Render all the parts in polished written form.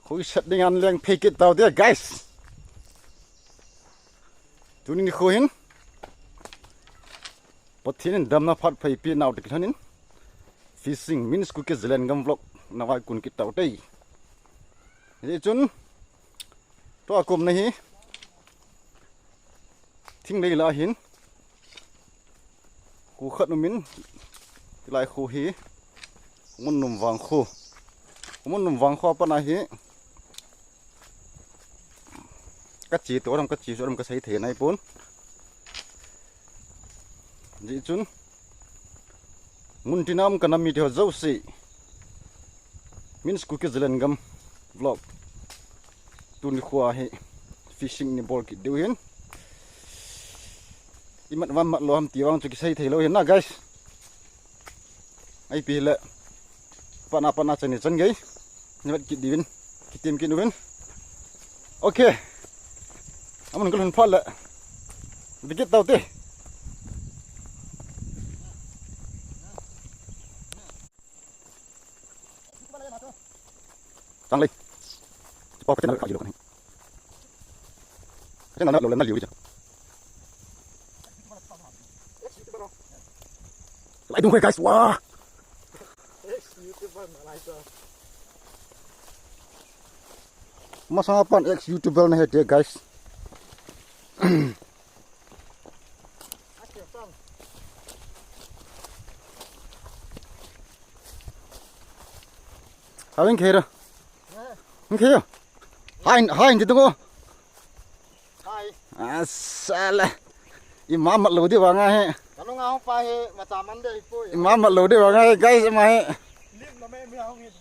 Khui set dengan leng pekit tau dia guys. Tuning ni khuhin. Pothin dam na phat phai pi naw tikhanin. Fishing means ku ke zealand gam vlog nawai kun ki tau tei. Ni chun to akum nahi. Thing nei la hin. Ku khat numin lai khu hi. Mun num wang khu. Mun num wang kho pa na hi. Cắt chỉ tổ làm cắt chỉ số làm cái xây thể này bốn dị chun mun tinam kana mi theo dấu sĩ min skuke zealand gam vlog tu ni khua he fishing ni bol ki deu hin imat wam mat lo ham ti wang chu ki sei thei lo hin na guys ai pi le pana chani chan gai ni mat ki divin ki tim ki nuin okay amun kulun phal la dikit tau te tăng lên bao cái nào cả gì đâu cái nào nó liều đi chứ lại đúng rồi guys wow mà sao bạn ex youtuber này hết guys How in here? In here? Hi, dito ko. Hi. Asala. Imam matlo di wa nga he. Kanu nga hong pa he machaman de ipo. Imam matlo di wa nga he guys ma he. Lim na me hong it.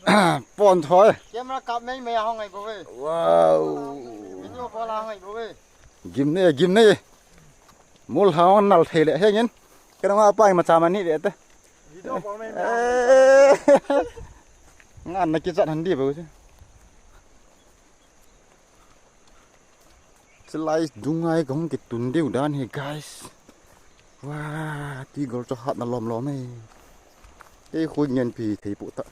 Pon thoi. Camera kap me hong ai bo we. Wow. Video ko la hong ai bo we. Gim ne. Mul haon nal thele he ngin. Kanu nga pa machaman ni de te. Video ko me. Ngan na ki chat han di bo chứ. Slice dungai gong cái tun điêu đan he guys. Wow, tí gol cho hạt nó lom ấy. Cái khối nhân phi thấy bộ tạ.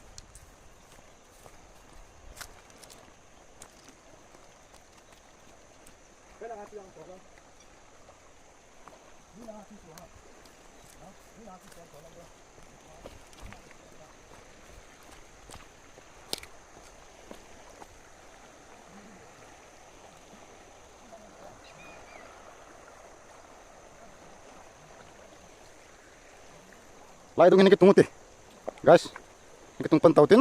Lại tung cái tung tê, guys, cái tung pan tàu tin,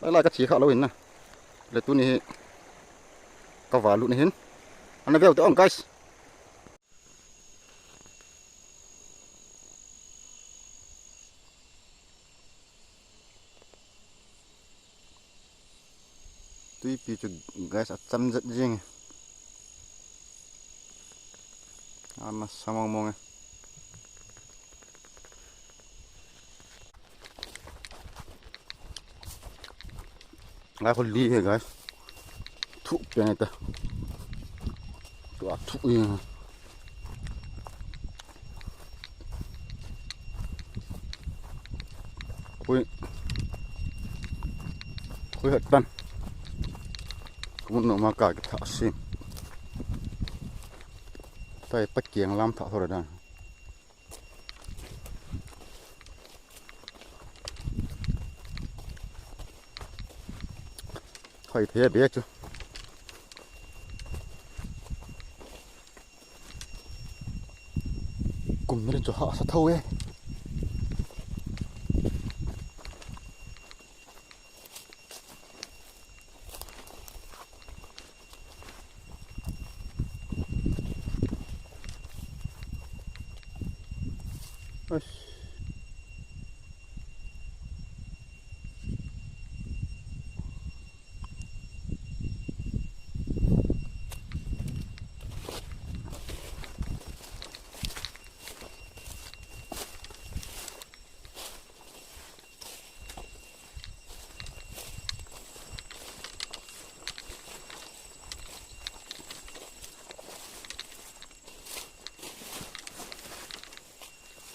lại cái chỉ khảo lâu hin nè, để tu này, cá vả lụn hin, anh nói về ông guys, tuy pi cho guys at chăm rất riêng, anh mà sao mong mong Lại con ly here guys. Thụ cái này ta. Thụ yên. Ui. Ui hết tan. Cũng nó mà cả cái thả sim. Tay bắt kiềng làm thả thôi rồi đó. Phải thế biết chứ. Cùng nó cho họ sao thâu ấy.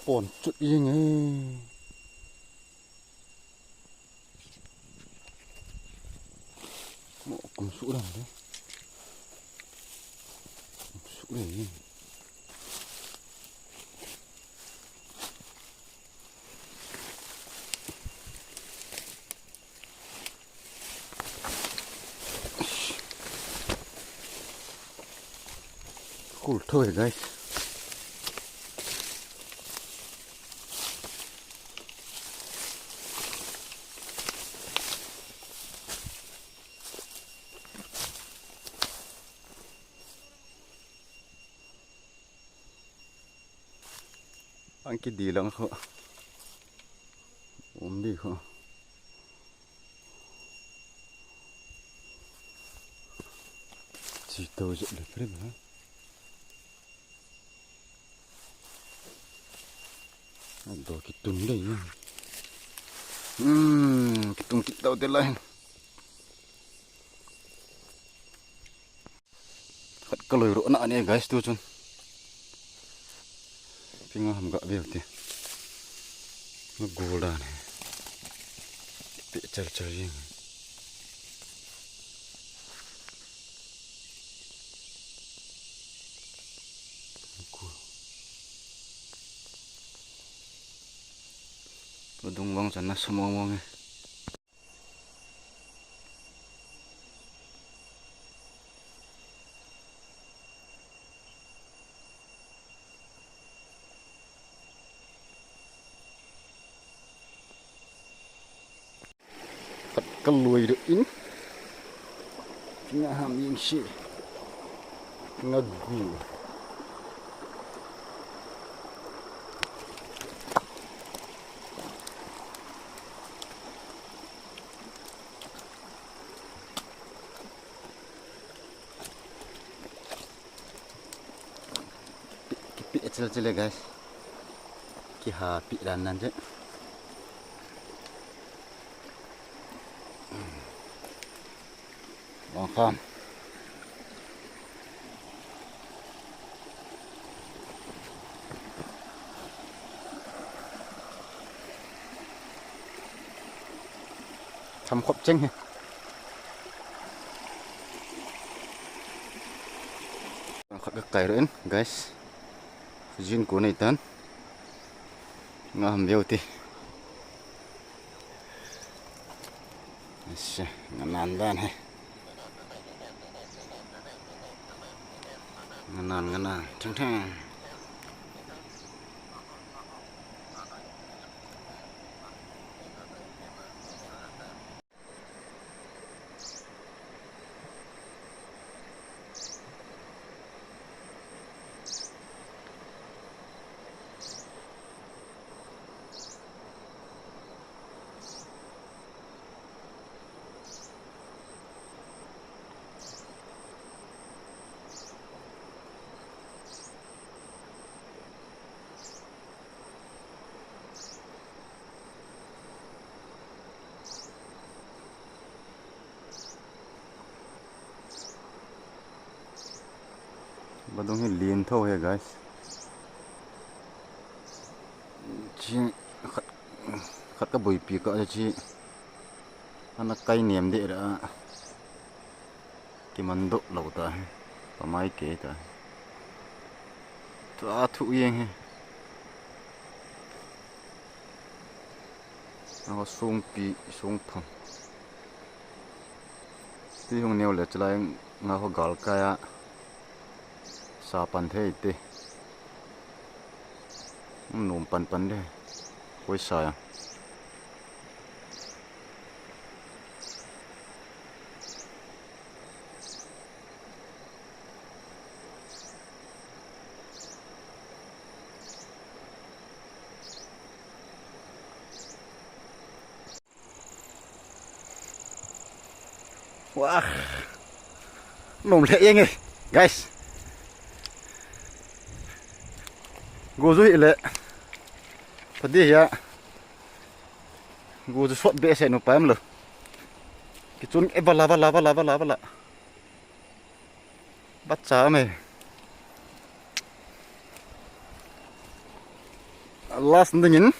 Ổn chút yên ấy. sữa đâu đấy, sữa này. Cool thôi guys. Anh cái đi lắm không? Ôm đi không? Chỉ tao dậy được đấy mà. Đồ cái tùng đây nha. Cái tùng kít tao tới lên. Khát cái lưỡi rỗ nạ này guys tuh chun. Tinggal ham gak bel teh. Ngegoda nih. Picar-car yang. Udung bang sana semua ngomongnya. Khát cái lưỡi được in. Tinggal ham yang si. Ngegu. Kecil-kecil ya guys. Kihapi dan nanti. Makan. Thăm khóc chênh ha. Khát cái cày rồi guys. Jin của này tan. Ngam beo ti. Asya, nganan dan he. Nganan, thang. Badong hi lien tho ya guys. Chi khát cái bụi pi cỡ chi. Anak kai niệm để ra. Cái món độ lẩu ta. Và mai kế ta. Ta thụ yên he. Nó sung pi sung phong. Tí hông nêu lệ lại ngà ho gal kaya. Sa pan thế ite. Nôm pan đây. Quay xa. Wah. Nôm lệ yên ơi. Guys. Gue tuh ile, tadi ya, gue tuh suat biasa nupam loh. Kicun bala, baca me. Last dingin,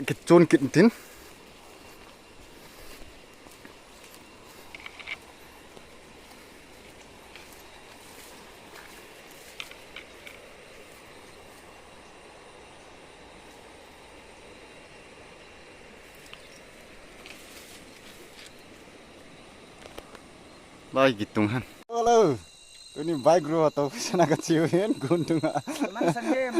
kicun. Lai gitungan. Halo. Ini baik bro atau sana kecil kan guntung. Man sanje.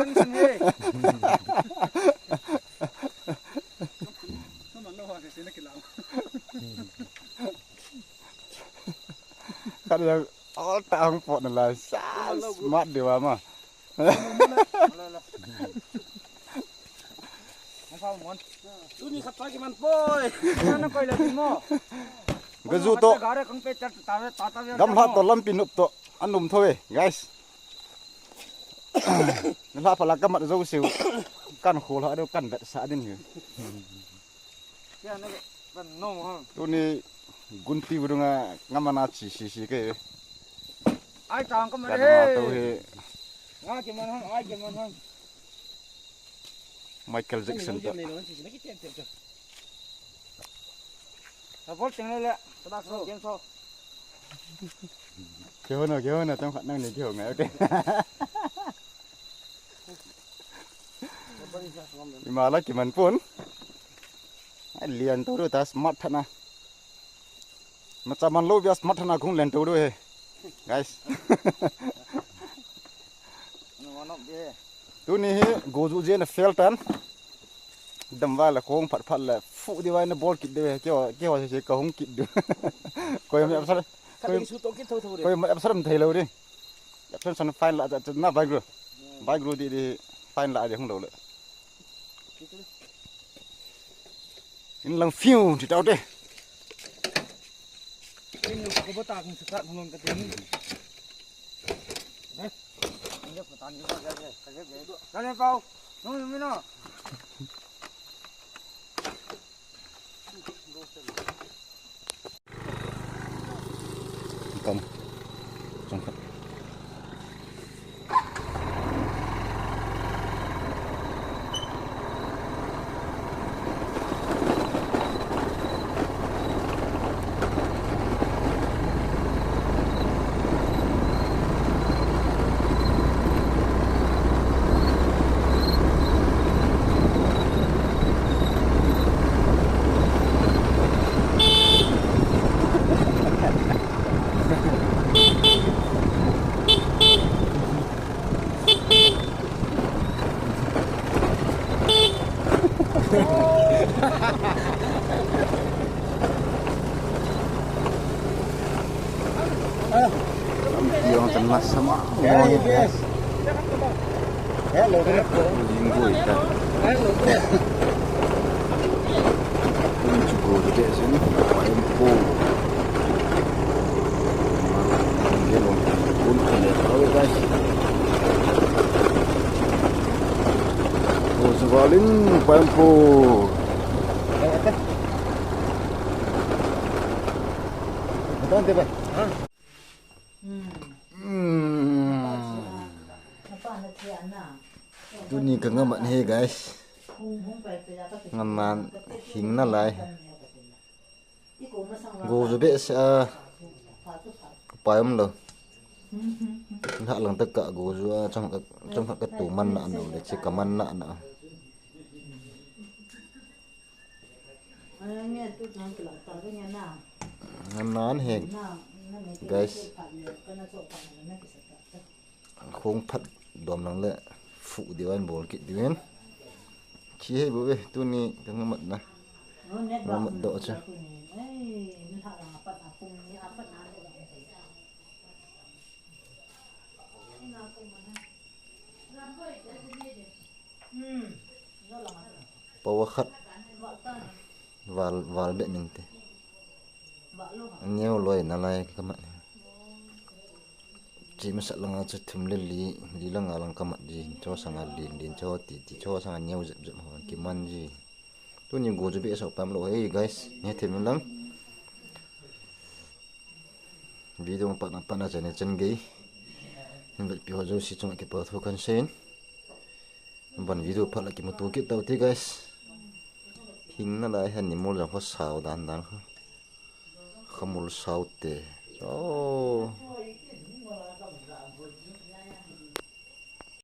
Kadang all tahun pot lah. Smart dia mah. Tu ni khat pagi man poi. Mana koi la tin mo. Gazu to. Gare kang pe chat ta ta. Gamla to lampi nup to anum thôi guys. Gamla pala kamat zau siu. Kan khol ha do kan bet sa din ni. Ya na ban no ha. Tu ni gunti burunga ngamana chi si ke. Ai tang ka ma Kan re. to he Nga ke man hang, ai ke man hang. Michael Jackson to. Ta vol teng le. Ta da so ken so. Kêu nó trong khả năng này kêu ngày ok. Mà là cái mình phun. Liền tôi đôi ta smart thật na. Mà cha mình lâu bây smart thật na cũng liền tôi đôi guys. Tu ni gozu je na fail tan. Đâm vào là không phát là phụ đi vai nó ball kít đi kêu sẽ cầu không kít được. Coi em sao? Coi mà em sao thầy lâu đi. Em sao fine lại na vai gru đi fine lại để không đầu nữa. In lang phiêu thì tao đây. Ini ko bata kung sa tulong ka tin. Ini ko tan ni ka je. Kale pau. No mi no. Cầm. Trong khát. Yung temas sama ngomongin guys. Hello. Linggo ita. Ini juga gede sini. Info. Gelong pun kalian tahu guys. Oh sebalin pampu. Betul tidak? Tu ni ka ngamat he guys. Ngaman hing na lai. Go zo be sa paim lo. Nak lang taka go zo trong ka tu man na no le chi ka man na na. Ngaman he guys. Không phát đom năng lệ phụ điều anh bổ kỵ điều anh chỉ hay bố về tu ni cái ngâm mật này ngâm mật độ chưa bao khát vào bệnh mình thế nhiều loài nó lại các bạn chỉ mà sợ là chút thum lên lý là ngà lang kamat gì cho sang ngà liền cho tí cho sang ngà nhiều dập dập hoa kim man gì tôi nhìn gỗ cho bị sầu pam lo hey guys nghe thêm lắm video mà bạn là chân chân gay nên vậy bây giờ chỉ trong cái bảo thôi cần xem bản video phát là cái một tổ kết đầu tiên guys hình nó lại hình như một dạng phát sào đàn không một sào tệ oh